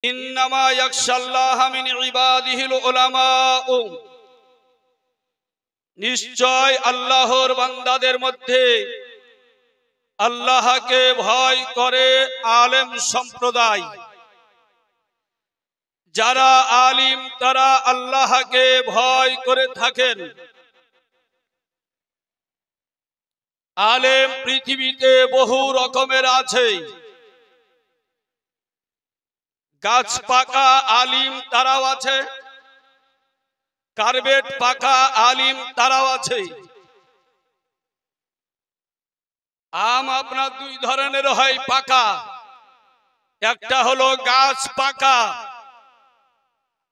ইন্নামা ইয়াখশাল্লাহা মিন ইবাদিহিল উলামা, নিশ্চয় আল্লাহর বান্দাদের মধ্যে আল্লাহকে ভয় করে আলেম সম্প্রদায়। যারা আলিম তারা আল্লাহকে ভয় করে থাকেন। আলেম পৃথিবীতে বহু রকমের আছে। গাছ পাকা আলিম তারাও আছে, কার্বেট পাকা আলিম তারাও আছে। আম আপনার দুই ধরনের হয় পাকা, একটা হলো গাছ পাকা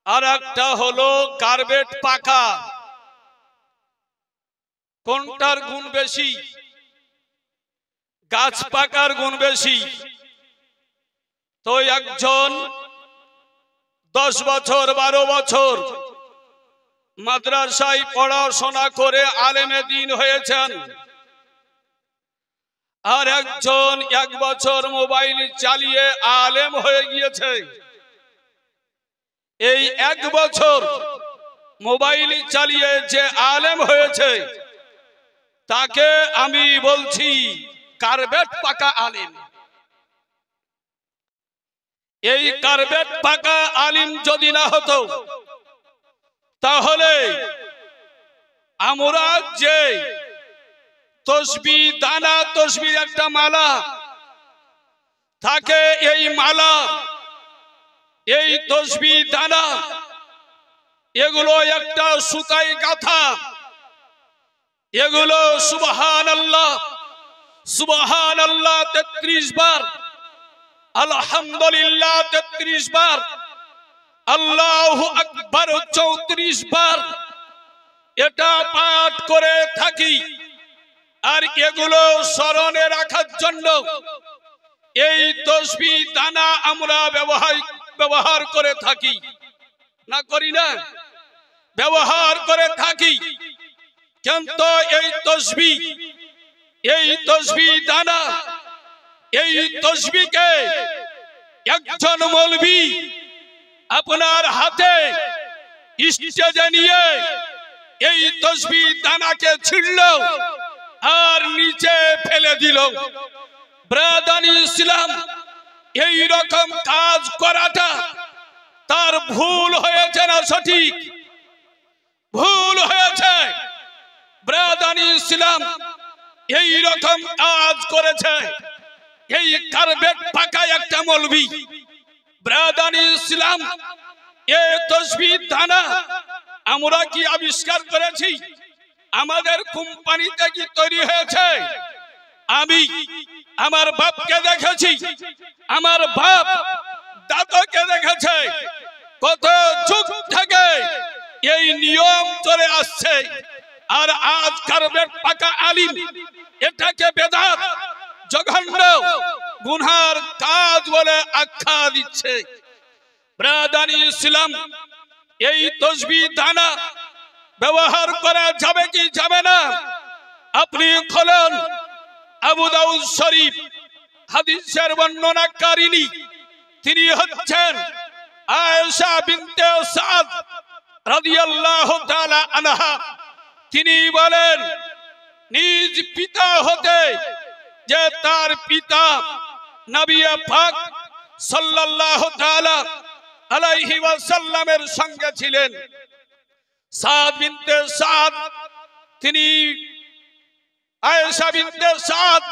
আর একটা হলো কার্বেট পাকা। কোনটার গুণ বেশি? গাছ পাকার গুণ বেশি। তো একজন 10 বছর 12 বছর মাদ্রাসায় পড়াশোনা করে আলেমে দ্বীন হয়েছেন, আর একজন 1 বছর মোবাইল চালিয়ে আলেম হয়ে গিয়েছে। এই 1 বছর মোবাইল চালিয়ে যে আলেম হয়েছে তাকে আমি বলছি কার্বেট পাকা আলিম। এই কার্বেট পাকা আলিম যদি না হতো তাহলে আমরা যে তসবিহ দানা, তসবিহ একটা মালা থাকে, এই মালা, এই তসবিহ দানা, এগুলো একটা সুতায় গাঁথা। এগুলো সুবহানাল্লাহ সুবহানাল্লাহ 33 বার, আলহামদুলিল্লাহ 33 বার, আল্লাহু আকবার 34 বার এটা পাঠ করে থাকি। আর এগুলো স্মরণে রাখার জন্য এই তসবিহ দানা আমরা ব্যবহার করে থাকি, না করি না? ব্যবহার করে থাকি। কিন্তু এই তসবিহ দানা, এই তসবিহকে একজন মৌলবী আপনার হাতে স্টেজে নিয়ে এই তসবিহ দানাকে ছিঁড়ল আর নিচে ফেলে দিল। ব্রাদানি ইসলাম, এই রকম কাজ করাটা তার ভুল হয়েছে না সঠিক? ভুল হয়েছে। ব্রাদানি ইসলাম এই রকম কাজ করেছে এই কার্বেট পাকা একটা মৌলবী। ব্রাদানি ইসলাম, এই তসবিহ দানা আমরা কি আবিষ্কার করেছি? আমাদের কোম্পানিতে কি তৈরি হয়েছে? আমি আমার বাপকে দেখেছি, আমার বাপ দাদাকে দেখেছে। কত যুগ থেকে এই নিয়ম চলে আসছে। আর আজ কার্বেট পাকা আলিম এটাকে বেদাত, জঘন্য, গুনার কাজ বলে আখ্যা দিচ্ছে। ব্রাদানি ইসলাম, এই তসবিহ দানা ব্যবহার করা যাবে কি যাবে না? আপনি খোলেন আবু দাউদ শরীফ, হাদিসের বর্ণনাকারিণী তিনি হচ্ছেন আয়েশা বিনতে সাদ রাদিয়াল্লাহু তাআলা আনহা। তিনি বলেন নিজ পিতা হতে যে তার পিতা নবী পাক সাল্লাল্লাহু তাআলা আলাইহি ওয়াসাল্লামের সঙ্গে ছিলেন। সাদ বিনতে সাদ, তিনি আয়েশা বিনতে সাদ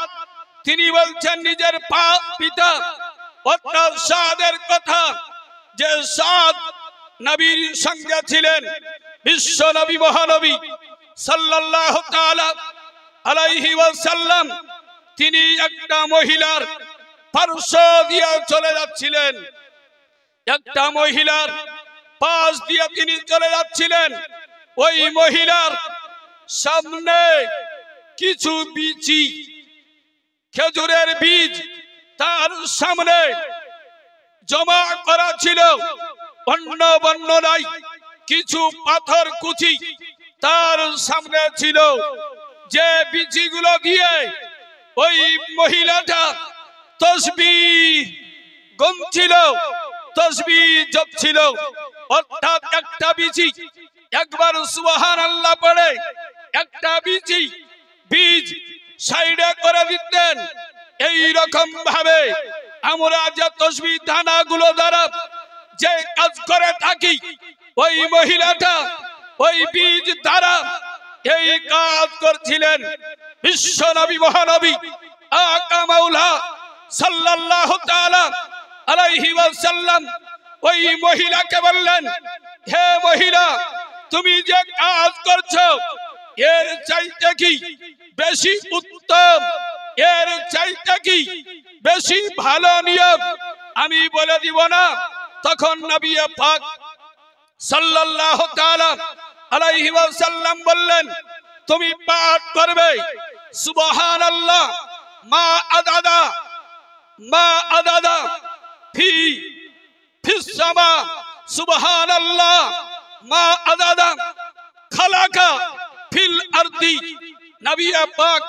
তিনি বলছেন নিজের পিতা অর্থাৎ সাদের কথা, যে সাদ নবীর সঙ্গে ছিলেন। বিশ্ব নবী মহানবী সাল্লাল্লাহু তাআলা আলাইহি ওয়াসাল্লাম তিনি একটা মহিলার পার্শ্ব দিয়ে চলে যাচ্ছিলেন। একটা মহিলার পাশ দিয়ে তিনি চলে যাচ্ছিলেন। ওই মহিলার সামনে কিছু বিচি, খেজুরের বীজ তার সামনে জমা করা ছিল। অন্য বর্ণনায় কিছু পাথর কুচি তার সামনে ছিল। যে বীজগুলো দিয়ে ওই মহিলাটা তসবিহ গুনছিল, তসবিহ জপছিল, অর্থাৎ একটা বিচি একবার সুবহানাল্লাহ পড়ে একটা বীজ সাইডে করে দিতেন। এই রকম ভাবে আমরা যে তসবিহ দানাগুলো দ্বারা যে কাজ করে থাকি, ওই মহিলাটা ওই বীজ দ্বারা এই কাজ করছিলেন। বিশ্ব নবী মহানবী আকা মাওলা সাল্লাল্লাহু তাআলা আলাইহি ওয়াসাল্লাম ওই মহিলাকে বললেন, হে মহিলা, তুমি যে কাজ করছো এর চাইতে কি বেশি উত্তম, এর চাইতে কি বেশি ভালো নিয়ম আমি বলে দিব না? তখন নবী পাক সাল্লাল্লাহু তাআলা আলাইহি ওয়াসাল্লাম বললেন, তুমি পাঠ করবে সুবহানাল্লাহ মা আদাদা ফিস সামা, সুবহানাল্লাহ মা আদাদা খালাকা ফিল আরদি। নবী পাক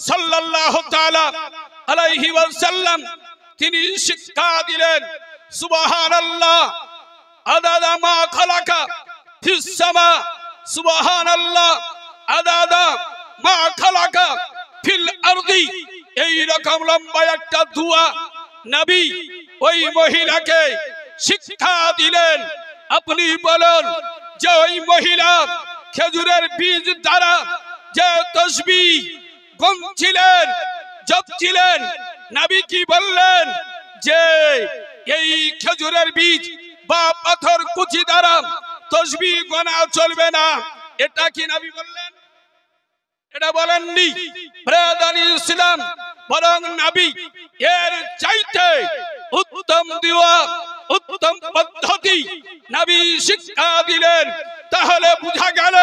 সাল্লাল্লাহু তাআলা আলাইহি ওয়াসাল্লাম তিনি শিক্ষা দিলেন, সুবহানাল্লাহ আদাদা মা খালাকা ফিস সামা, সুবহানাল্লাহ আদাদা মা খালাকা ফিল আরদি। এই রকম লম্বা একটা দোয়া নবী ওই মহিলাকে শিক্ষা দিলেন। আপনি বলুন যে ওই মহিলা খেজুরের বীজ দ্বারা যে তসবিহ গুনছিলেন, জপছিলেন, নবী কি বললেন যে এই খেজুরের বীজ বা পাথর কুচি দ্বারা তসবিহ গোনা চলবে না? এটা কি নবী বললেন? এটা বলেননি। ব্রাদানি ইসলাম, বরং নবী এর চাইতে উত্তম দোয়া, উত্তম পদ্ধতি নবী শিক্ষা দিলেন। তাহলে বোঝা গেল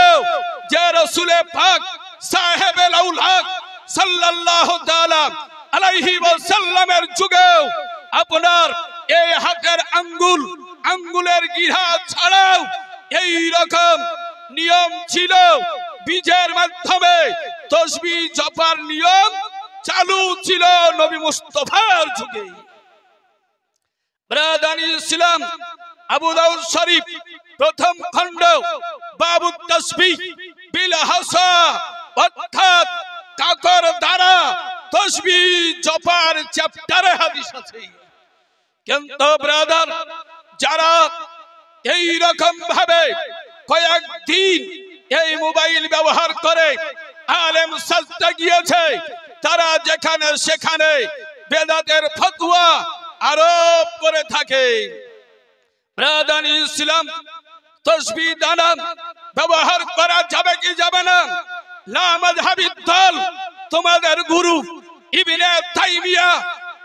যে রাসূলে পাক সাহেবে আউলাদ সাল্লাল্লাহু তাআলা আলাইহি ওয়াসাল্লামের যুগেও আপনার এই হাতের আঙ্গুলের গিরা ছাড়াও এই রকম নিয়ম ছিল। বীজের মাধ্যমে তসবিহ জপার নিয়ম চালু ছিল নবী মুস্তাফার যুগে। ব্রাদানি ইসলাম, আবু দাউদ শরীফ প্রথম খণ্ড বাবু তসবিহ বিল হাসা, অর্থাৎ কাকর দ্বারা তসবিহ জপার চ্যাপ্টারে হাদিস আছে। কিন্তু ব্রাদার, যারা এই রকম ভাবে কয়েকদিন এই মোবাইল ব্যবহার করে আলেম সাজতে গিয়েছে, তারা যেখানে সেখানে বেদাতের ফতোয়া আরোপ করে থাকে। ব্রাদানি ইসলাম, তসবিহ দানা ব্যবহার করা যাবে কি যাবে না? লা মাযহাবি দল তোমাদের গুরু ইবনে তাইমিয়া,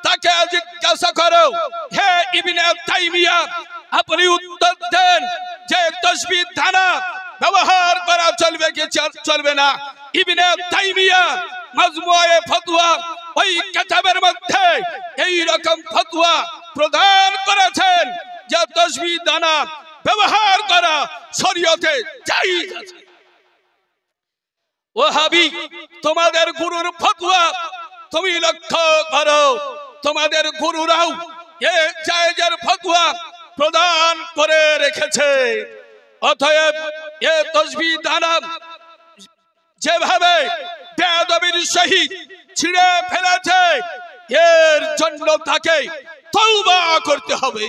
তাকে জিজ্ঞাসা করো, হে ইবনে তাইমিয়া, আপনি উত্তর দেন যে তসবিহ দানা ব্যবহার করা চলবে কি চলবে না? ইবনে তাইমিয়া মাজমুয়ে ফতোয়া ওই কিতাবের মধ্যে এই রকম ফতোয়া প্রদান করেছেন যে তসবিহ দানা ব্যবহার করা শরীয়তে জায়েজ আছে। ওয়াহাবি, তোমাদের গুরুর ফতোয়া তুমি লক্ষ্য করো, তোমাদের গুরুরাও এ জায়েজের ফতোয়া প্রদান করে রেখেছে। অতএব এ তসবিহ দানা যেভাবে বেয়াদবির সহিত ছিঁড়ে ফেলেছে, এর জন্য তাকে তওবা করতে হবে।